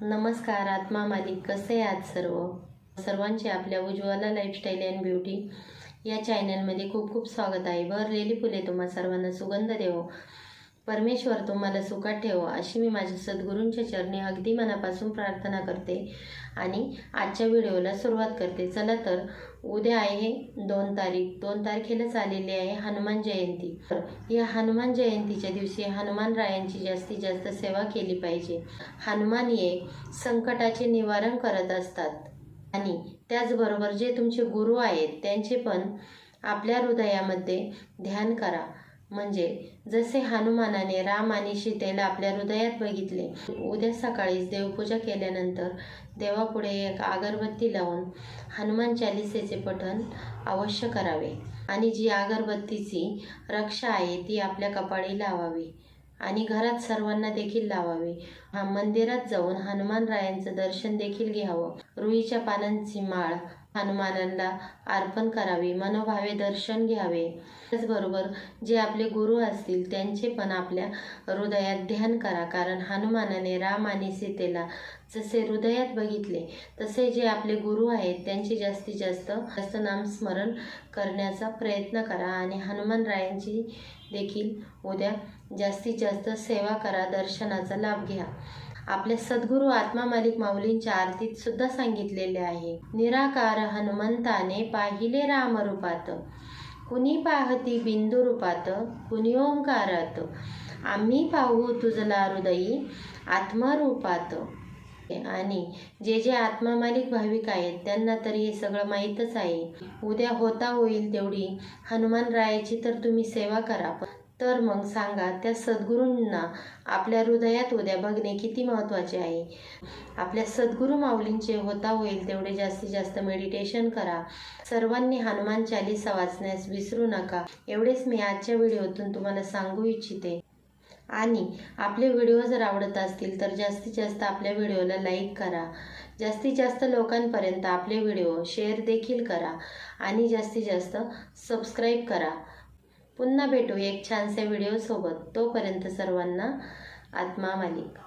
नमस्कार आत्मा मालिक, कसे आहात सर्वांचे आपल्या उज्ज्वला लाईफस्टाईल अँड ब्युटी या चॅनलमध्ये खूप खूप स्वागत आहे। भरलेली फुले तुम्हा सर्वांना सुगंध देवो, परमेश्वर तुम्हाला सुखात ठेवो अशी मी माझ्या सद्गुरूंच्या चरणी अगदी मनापासून प्रार्थना करते आणि आजच्या व्हिडिओला सुरुवात करते। चला तर उद्या आहे 2 तारखेला आलेली आहे हनुमान जयंती। या हनुमान जयंतीच्या दिवशी हनुमान रायांची जास्तीत जास्त सेवा केली पाहिजे। हनुमान हे संकटाचे निवारण करत असतात आणि त्याचबरोबर जे तुमचे गुरु आहेत त्यांचे पण आपल्या हृदयामध्ये ध्यान करा। म्हणजे जसे हनुमानाने राम आणि सीतेला आपल्या हृदयात बघितले। उद्या सकाळीच देवपूजा केल्यानंतर देवापुढे एक अगरबत्ती लावून हनुमान चालीसेचे पठण अवश्य करावे आणि जी अगरबत्तीची रक्षा आहे ती आपल्या कपाळी लावावी आणि घरात सर्वांना देखील लावावे। मंदिरात जाऊन हनुमान रायांचं दर्शन देखील घ्यावं। रुईच्या पानांची माळ हनुमानांना अर्पण करावी, मनोभावे दर्शन घ्यावे। त्याचबरोबर जे आपले गुरु असतील त्यांचे पण आपल्या हृदयात ध्यान करा, कारण हनुमानाने राम आणि सीतेला जसे हृदयात बघितले तसे जे आपले गुरु आहेत त्यांचे जास्तीत जास्त नामस्मरण करण्याचा प्रयत्न करा आणि हनुमान रायांची देखील उद्या जास्तीत जास्त सेवा करा, दर्शनाचा लाभ घ्या। आपले सद्गुरू आत्मा मालिक माऊलींच्या आरतीत सुद्धा सांगितलेले आहे, निराकार हनुमंताने पाहिले राम रूपात, कुणी पाहती बिंदू रूपात, कुणी ओंकारात, आम्ही पाहू तुझला हृदयी आत्मरूपात। आणि जे आत्मा मालिक भाविक आहेत त्यांना तर हे सगळं माहीतच आहे। उद्या होता होईल तेवढी हनुमान रायाची तर तुम्ही सेवा करा। तर मग सांगा त्या सद्गुरूंना आपल्या हृदयात उद्या बघणे किती महत्त्वाचे आहे। आपल्या सद्गुरू माऊलींचे होता होईल तेवढे जास्तीत जास्त मेडिटेशन करा। सर्वांनी हनुमान चालीसा वाचण्यास विसरू नका, एवढेच मी आजच्या व्हिडिओतून तुम्हाला सांगू इच्छिते। आणि आपले व्हिडिओ जर आवडत असतील तर जास्तीत जास्त आपल्या व्हिडिओला लाईक करा, जास्तीत जास्त लोकांपर्यंत आपले व्हिडिओ शेअर देखील करा आणि जास्तीत जास्त सबस्क्राईब करा। पुन्हा भेटू एक छानशा व्हिडिओ सोबत, तोपर्यंत सर्वांना आत्मा मालिक।